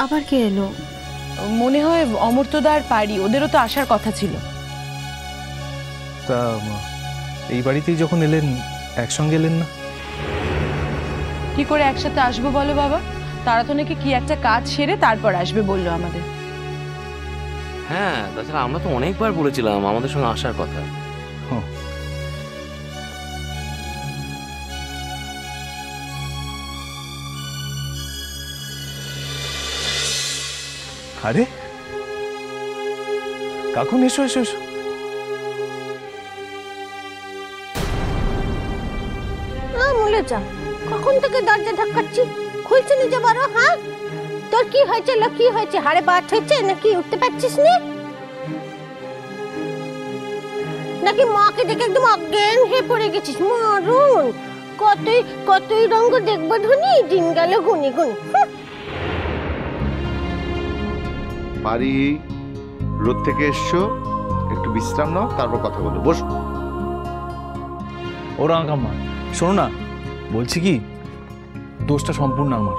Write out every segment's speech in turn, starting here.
আবার কে এলো? মনে হয় অমর্ত্যদার পাড়ি, ওদেরও তো আসার কথা ছিল। তা এই বাড়িতেই যখন এলেন একসঙ্গে এলেন না? কি করে একসাথে আসবো বলো বাবা? তারা তো নাকি কি একটা কাজ সেরে তারপর আসবে বললো আমাদের। হ্যাঁ, তাছাড়া আমরা তো অনেকবার বলেছিলাম আমাদের সঙ্গে আসার কথা। আরে কাকুন, এসো এসো এসো। মূলে যা, কখন থেকে দরজা ধাক্কাচ্ছি, খুলছে নিজে বড়। হ্যাঁ, তোর কি হয়েছে? কি হয়েছে? হাড়ে বাট হয়েছে নাকি? উঠতে পারছিস না নাকি? মাকে দেখে একদম অজ্ঞান হয়ে পড়ে গেছিস? মরুন, কতই রঙ দেখবো ধনি, দিন গেল গুনি গুনি। পারি, রোদ থেকে এসছো, একটু বিশ্রাম নাও, তারপর কথা বলো। বসো। ওরা কাম্মা, শোনো না, বলছি কি, দোষটা সম্পূর্ণ আমার।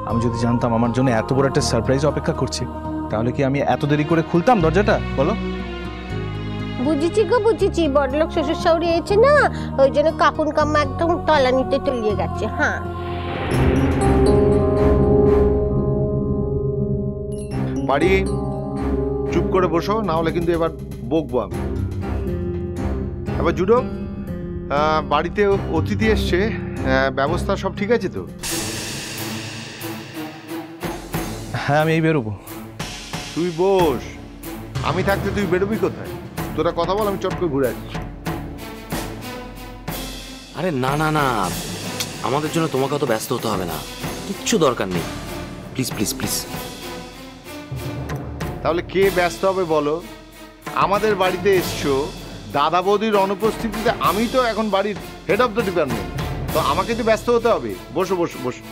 আমি যদি জানতাম আমার জন্য এত বড় একটা সারপ্রাইজ অপেক্ষা করছে, তাহলে কি আমি এত দেরি করে খুলতাম দরজাটা? বলো। বুঝেছি গো, বুঝেছি। বড়লোক শ্বশুর শাশুড়ি এসেছে না, ওই জন্য কাকুন কাম্মা একদম তলানিতে তলিয়ে গেছে। হ্যাঁ, পারি, চুপ করে বসো, না হলে কিন্তু এবার বকবো আমি। এবার জুডো, বাড়িতে অতিথি এসছে, ব্যবস্থা সব ঠিক আছে তো? হ্যাঁ, আমি এই বেরোবো। তুই বস, আমি থাকতে তুই বেরোবি কোথায়? তোরা কথা বল, আমি চট করে ঘুরে আসছি। আরে না না না, আমাদের জন্য তোমাকে অত ব্যস্ত হতে হবে না, কিচ্ছু দরকার নেই। Please please please. তাহলে কে ব্যস্ত হবে বলো? আমাদের বাড়িতে এসছো, দাদা বৌদির অনুপস্থিতিতে আমি তো এখন বাড়ির হেড অফ দ্য ডিপার্টমেন্ট, তো আমাকে তো ব্যস্ত হতে হবে। বসো বসো বসো।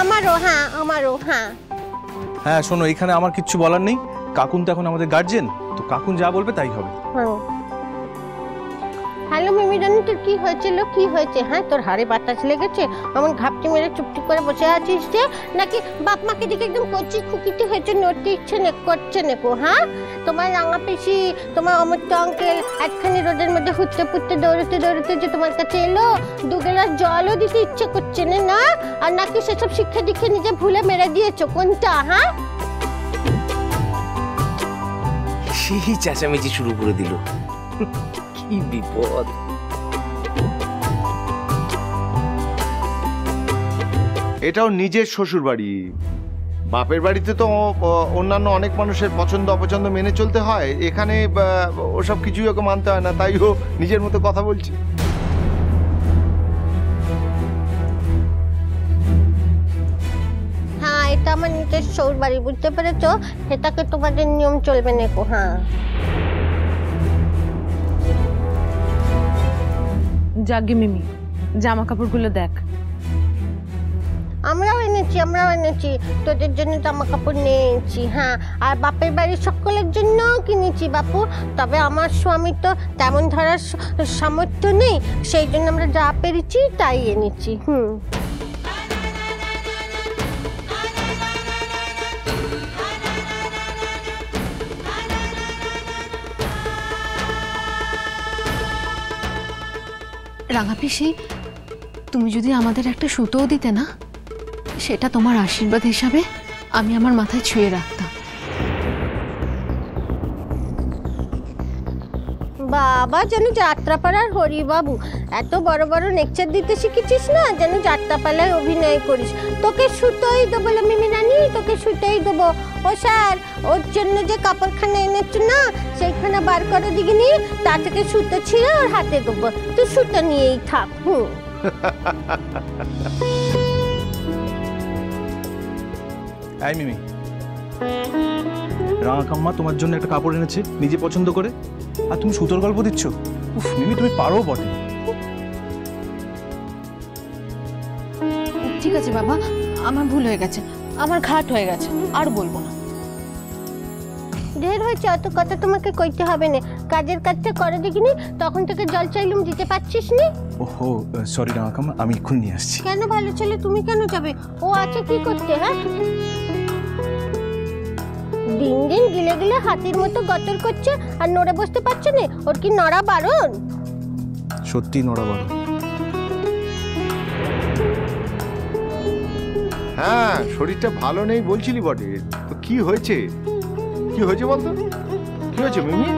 আমারও। হ্যাঁ, আমারও। হ্যাঁ হ্যাঁ শোনো, এখানে আমার কিচ্ছু বলার নেই। কাকুন তো এখন আমাদের গার্জেন, তো কাকুন যা বলবে তাই হবে। হ্যালো মিমি জানি, তোর কি হয়েছিল? কি হয়েছে? হ্যাঁ, তোর হাড়ে বাতাস লেগেছে? এমন ঘাপটি মেরে চুপটি করে বসে আছিস যে, নাকি বাপ মাকে দিকে একদম কচি খুকিতে হয়েছে, নড়তে ইচ্ছে করছে নেকো? হ্যাঁ, তোমার রাঙা পিসি, তোমার অমর্ত্য আঙ্কেল একখানি রোদের মধ্যে ফুটতে ফুটতে দৌড়তে দৌড়তে যে তোমার কাছে এলো, দু গ্লাস জলও দিতে ইচ্ছে করছে না? আর নাকি সেসব শিক্ষা দীক্ষা নিজে ভুলে মেরে দিয়েছো? কোনটা? হ্যাঁ, সেই চেঁচামেচি শুরু করে দিল। কি বিপদ! এটাও নিজের শ্বশুর বাড়ি, বাপের বাড়িতে তো অন্যান্য অনেক মানুষের পছন্দ অপছন্দ মেনে চলতে হয়, এখানে ওসব কিছুই ওকে মানতে হয় না, তাই ও নিজের মতো কথা বলছে। হ্যাঁ, এটা আমার নিজের শ্বশুর বাড়ি, বুঝতে পেরেছো? সেটাকে তোমাদের নিয়ম চলবে নেকো। হ্যাঁ, যাগে মিমি, জামা কাপড়গুলো দেখ। আমরাও এনেছি তোদের জন্য জামা কাপড় নিয়েছি। হ্যাঁ, আর বাপের বাড়ির সকলের জন্য কিনেছি বাপু। তবে আমার স্বামী তো তেমন ধরার সামর্থ্য নেই, সেই জন্য আমরা যা পেরেছি তাই এনেছি। রাঙা পিসি, তুমি যদি আমাদের একটা সুতোও দিতে না, সেটা তোমার আশীর্বাদ হিসাবে আমি আমার মাথায় ছুঁয়ে রাখতাম। বাবা, যেন যাত্রাপাড়ার হরিবাবু, এত বড় বড় লেকচার দিতে শিখেছিস না, যেন যাত্রাপালায় অভিনয় করিস। তোকে সুতোই দেবো মিমি রানী, তোকে সুতোই দেবো। ও স্যার, ওর জন্য যে কাপড়খানা এনেছো না, সেইখানে বার করে দিগিনি, তা থেকে সুতো ছিঁড়ে ওর হাতে দেবো। তুই সুতো নিয়েই থাক। এই মিমি, রাঙা কাম্মা তোমার জন্য একটা কাপড় এনেছে নিজে পছন্দ করে, আর তুমি সুতোর গল্প দিচ্ছ? উফ মিমি, তুমি পারো বটে। ঠিক আছে বাবা, আমার ভুল হয়ে গেছে, আমার ঘাট হয়ে গেছে, আর বলবো না। ঢের হয়েছে, অত কথা তোমাকে কইতে হবে না। কাজের কাজটা করে দেখিনি, তখন থেকে জল চাইলুম দিতে পারছিস নি। ওহো সরি রাঙাকামা, আমি এক্ষুনি নিয়ে আসছি। কেন ভালো ছেলে তুমি কেন যাবে? ও আছে কি করতে? হ্যাঁ, দিন দিন গিলে গিলে হাতির মতো গতর করছে আর নড়ে বসতে পারছে না। ওর কি নড়া বারণ? সত্যি নড়া বারো। হ্যাঁ, শরীরটা ভালো নেই বলছিলি বটে, তো কি হয়েছে? কি হয়েছে বলতো? কি হয়েছে মিমি?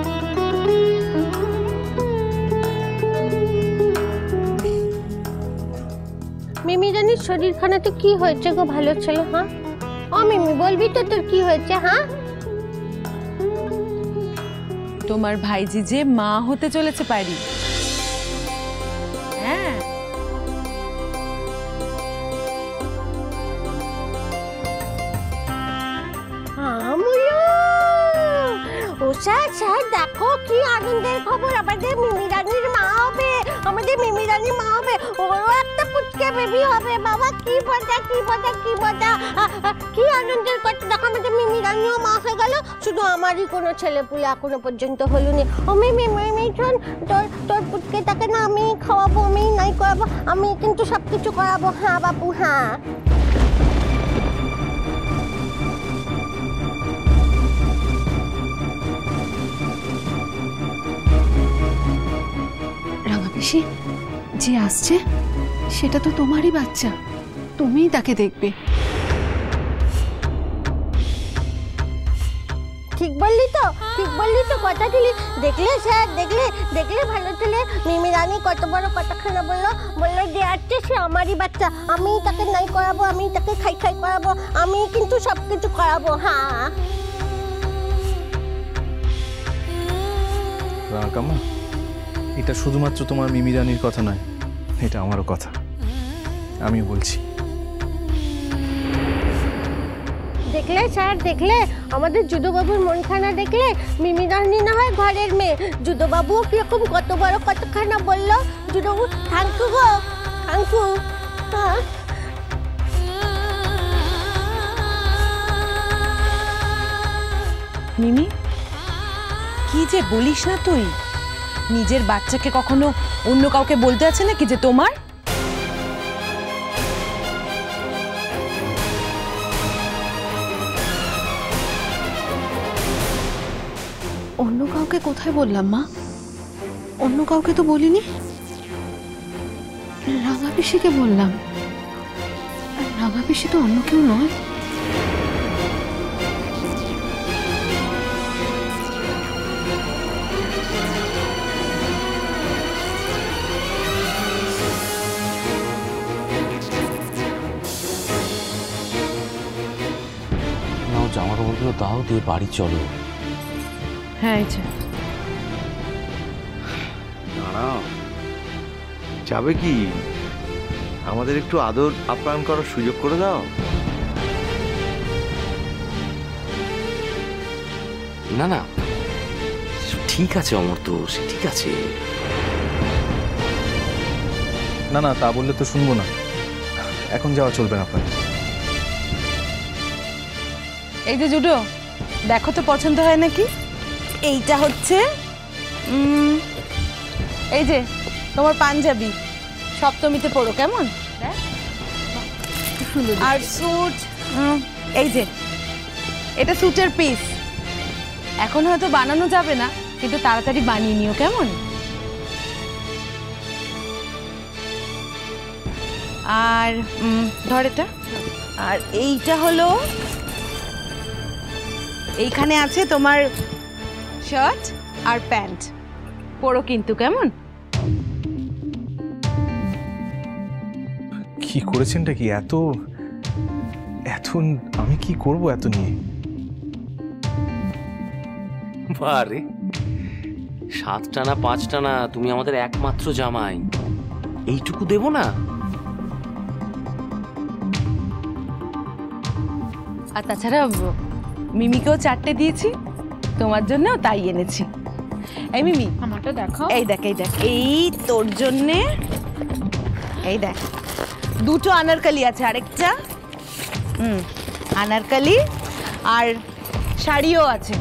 মিমি জানিস শরীরখানাতে কি হয়েছে গো ভালো ছেলে? হ্যাঁ ও মিমি, বলবি তো তোর কি হয়েছে? হ্যাঁ, তোমার ভাইজি যে মা হতে চলেছে পারি। হ্যাঁ, ও স্যার স্যার দেখো কি আনন্দের খবর, আমাদের মিমি রানীর মা হবে, আমাদের মিমি রানীর মা হবে, ওরও একটা পুচকে বেবি হবে। বাবা কি মজা কি মজা কি মজা, কি আনন্দের কথা। দেখো আমাদের মিমি রানীও মা হয়ে গেল, শুধু আমারই কোনো ছেলে পুলে এখনো পর্যন্ত হলো না। ও মিমি মিমি শোন, তোর পুচকেটাকে না আমি খাওয়াবো, আমি নাই করাবো, আমি কিন্তু সব কিছু করাবো। হ্যাঁ বাবু হ্যাঁ। রাঙা পিসি, যে আসছে সেটা তো তোমারই বাচ্চা, তুমিই তাকে দেখবে। ঠিক বললি তো, ঠিক বললি তো, কথা দিলি। দেখলে স্যার, দেখলে দেখলে ভালো ছেলে মিমি রানী কত বড় কথাখানা বললো। বললো যে আজকে সে আমারই বাচ্চা, আমি তাকে নাই করাবো, আমি তাকে খাই খাই করাবো, আমি কিন্তু সব কিছু করাবো। হ্যাঁ রাঙাকামা, এটা শুধুমাত্র তোমার মিমি রানীর কথা নয়, এটা আমারও কথা। আমিও বলছি। দেখলে স্যার, দেখলে আমাদের যুদবাবুর মনখানা, দেখলে মিমি রানী না হয় ঘরের মেয়ে, যুদবাবুও কিরকম কত বড় কথাখানা বললো। যুদবাবু থ্যাংকু গো, থ্যাংকু। হ্যাঁ মিমি, কি যে বলিস না তুই? নিজের বাচ্চাকে কখনো অন্য কাউকে বলতে আছে নাকি যে তোমার? অন্য কাউকে কোথায় বললাম মা? অন্য কাউকে তো বলিনি, রাঙা পিসিকে বললাম। আর রাঙা পিসি তো অন্য কেউ নয়। নাও জামা কাপড়গুলো দাও, দিয়ে বাড়ি চলো। হ্যাঁ এই যে। দাঁড়াও, যাবে কি? আমাদের একটু আদর আপ্যায়ন করার সুযোগ করে দাও। না না, ঠিক আছে অমর্ত, সে ঠিক আছে। না না, তা বললে তো শুনবো না। এখন যাওয়া চলবে না আপনার। এই যে জুডো, দেখো তো পছন্দ হয় নাকি? এইটা হচ্ছে এই যে তোমার পাঞ্জাবি, সপ্তমীতে পরো, কেমন? আর স্যুট, এই যে এটা স্যুটের পিস। এখন হয়তো বানানো যাবে না, কিন্তু তাড়াতাড়ি বানিয়ে নিও, কেমন? আর ধর এটা। আর এইটা হলো, এইখানে আছে তোমার শার্ট আর প্যান্ট, পরো কিন্তু, কেমন? কি করেছেনটা কি? এত এত আমি কি করব এত নিয়ে? বারে 7 টানা 5 টানা, তুমি আমাদের একমাত্র জামাই, এইটুকু দেব না? আর তাছাড়া মিমিকেও 4টে দিয়েছি, তোমার জন্যও তাই এনেছি। এই মিমি, আমারটা দেখো। এই দেখ, এই দেখ, এই তোর জন্যে, এই দেখ, 2টো আনারকলি আছে, আরেকটা আনারকলি, আর শাড়িও আছে।